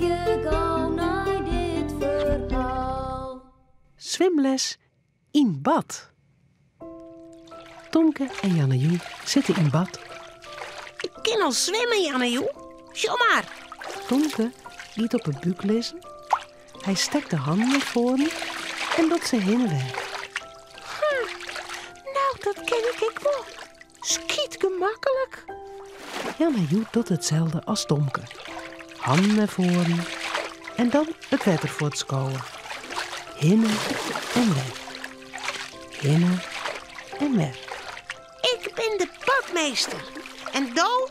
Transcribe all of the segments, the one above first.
je gauw naar dit verhaal. Zwemles in bad. Tomke en Jannejoe zitten in bad. Ik kan al zwemmen, Jannejoe. Sjom maar. Tomke liet op het buik liggen. Hij stak de handen naar voren en doet ze heen en weer. Nou, dat ken ik wel. Schiet gemakkelijk. Jannejoe doet hetzelfde als Tomke. Handen naar voren en dan het water voor het schouwen. Hinnen en weg. Hinnen en weg. Ik ben de badmeester. En Do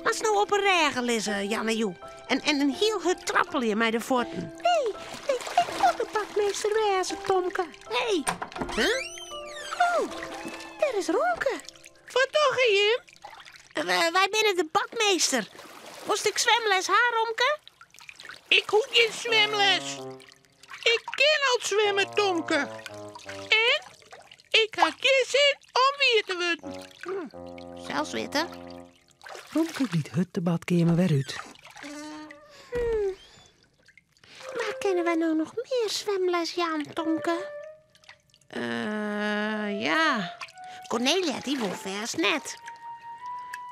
was nou op een regen liggen, Jannejoe. En een heel het trappelje met de voeten. Nee, ik wil de badmeester wezen, Tomke. Hey. Huh? Oh, daar is Ronke. Wat toch, Jim? Wij binnen de badmeester. Moest ik zwemles, Romke? Ik hoef geen zwemles. Ik ken al zwemmen, Tomke. En ik ga geen zin om weer te worden. Zelfs weten. Tomke liet het de badkamer weer uit. Maar kennen wij nou nog meer zwemles, Jan, Tomke? Ja. Cornelia, die wil vers net.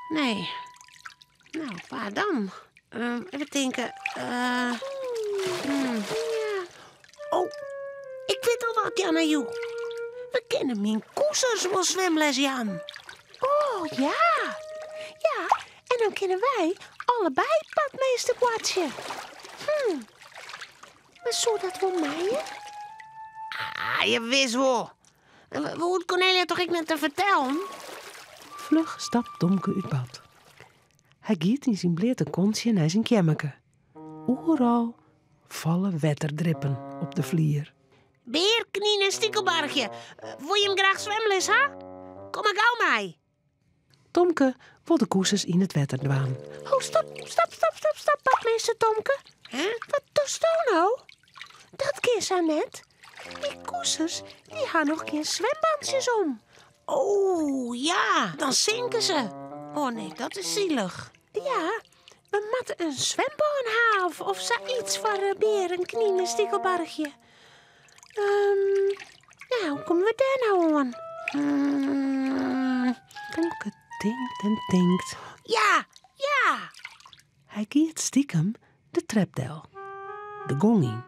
Nee. Nou, waar dan? Even denken. Ja. Oh, ik weet al wat, Jannejoe. We kennen mijn koezers wel zwemles, Jan. Oh, ja. Ja, en dan kennen wij allebei badmeester Kwartje. Maar zou dat wel maaien? Ah, je wist wel. We hoort Cornelia toch ik net te vertellen? Vlug stapt Tomke uit bad. Hij giet in zijn bleerte kontje naar zijn kjemmeke. Overal vallen wetterdrippen op de vlier. Beer, Knien en Stiekelbargje. Wil je hem graag zwemles, ha? Kom maar gauw mee. Tomke wil de koezers in het wetter dwaan. Oh, stop, badmeester Tomke. Wat doet je nou? Dat keer zo net. Die koezers, die gaan nog geen zwembandjes om. Oh, ja, dan zinken ze. Oh nee, dat is zielig. Ja, we moeten een zwembaan hebben of zoiets voor Beer en Knien en Stiekelbargje. Nou, hoe komen we daar nou aan? Tomke denkt en denkt. Ja. Hij giet stiekem de trapdel. De gong in.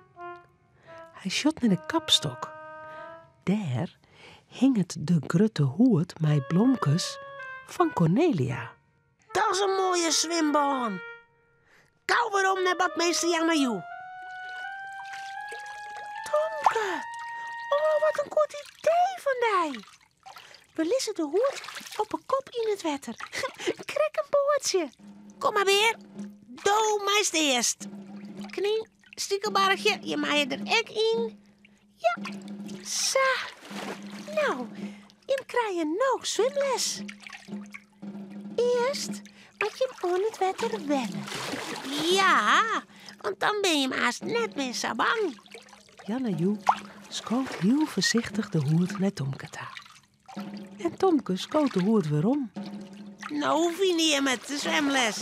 Hij shot naar de kapstok. Daar hing het de grutte hoed met blomkes van Cornelia. Dat is een mooie zwembaan. Kou weer om naar badmeester Jannejoe. Tomke, oh wat een goed idee van jij. We lissen de hoed op een kop in het water. Krek een boordje. Kom maar weer. Do meest eerst. Knien, Stiekelbargje, je maaie er ek in. Ja, zo. Nou, je krijg je nog zwemles. Eerst moet je hem aan het water wennen. Ja, want dan ben je hem haast net meer zo bang. Jannejoe schoot heel voorzichtig de hoed naar Tomke toe. En Tomke schoot de hoed weer om. Nou hoef je niet met de zwemles.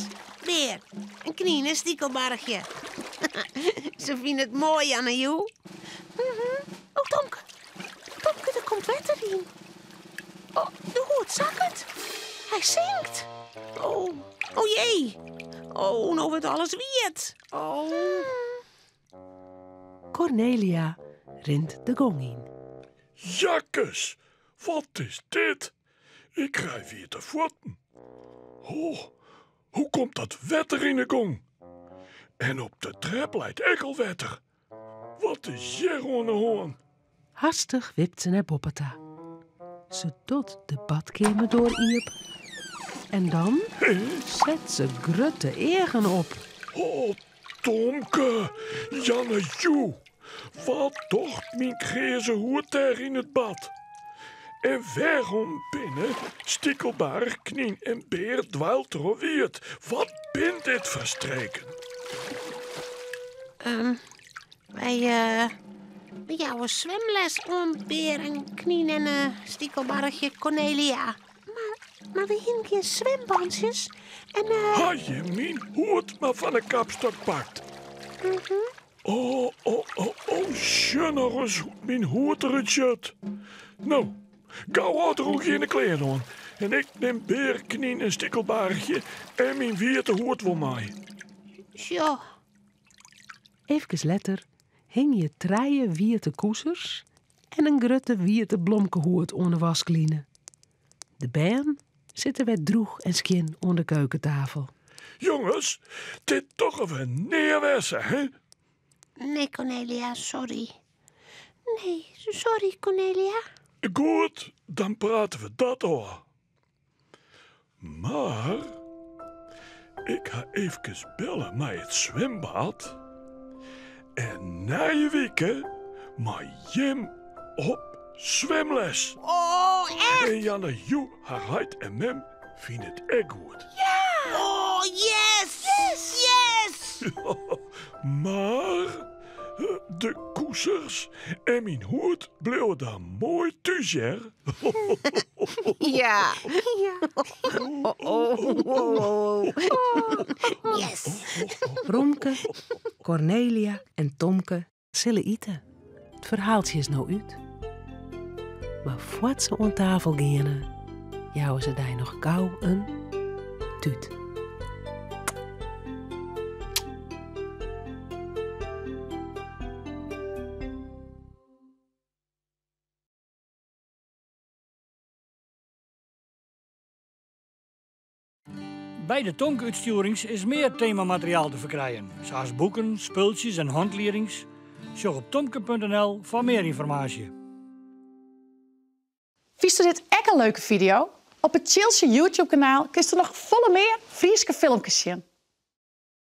Beer, een Knien en Stiekelbargje. Ze vinden het mooi, Jannejoe. Oh, Tomke, er komt water in. Oh, de hoed zakkert. Hij zinkt. Oh jee. Oh, nou wordt alles wierd. Oh. Cornelia rent de gong in. Jakkes, wat is dit? Ik krijg weer te voeten. Oh, hoe komt dat water in de gong? En op de trap lijkt ekkelwetter. Wat is hier aan de hoorn? Hastig wipt ze naar Boppeta. Ze doet de badkamer dooriep. En dan zet ze grutte egen op. Oh, Tomke, Jannejoe. Wat docht mijn grijze hoed daar in het bad? En waarom binnen Stiekelbarg, Knien en Beer dwaalt er alweer? Wat bin dit verstreken? Wij jouw zwemles om Beer en Knien en Stiekelbargje Cornelia. Maar we hebben geen zwembandjes en Had je mijn hoed maar van de kapstok pakt? Oh, schön nog eens mijn hoed eruit zit. Nou, gauw uit er ook geen kleren aan. En ik neem beerknien een stikkelbaartje en mijn witte hoed voor mij. Zo. Even later hing je 3 witte koesers en een grote witte blomkenhoed onder de waskline. De bern zitten weer droeg en skin onder de keukentafel. Jongens, dit toch even neerwessen, hè? Nee, Cornelia, sorry. Nee, sorry, Cornelia. Goed, dan praten we dat door. Maar ik ga even bellen met het zwembad. En na je weken mag Jim op zwemles. Oh, echt? En Janne, Joe, haar huid en mem vinden het echt goed. Oh, yes! Yes! Maar de koesers en mijn hoed bleven daar mooi thuis, hè? Ja. Yes. Romke, Cornelia en Tomke zullen eten. Het verhaaltje is nou uit. Maar voordat ze aan tafel gaan, jouwen ze daar nog gauw een tuut. Bij de Tonke-uitstuurings is meer themamateriaal te verkrijgen, zoals boeken, spultjes en handleerings. Zorg op tomke.nl voor meer informatie. Vies je dit echt een leuke video? Op het Chilse YouTube-kanaal kun je nog volle meer Frieske filmpjes zien.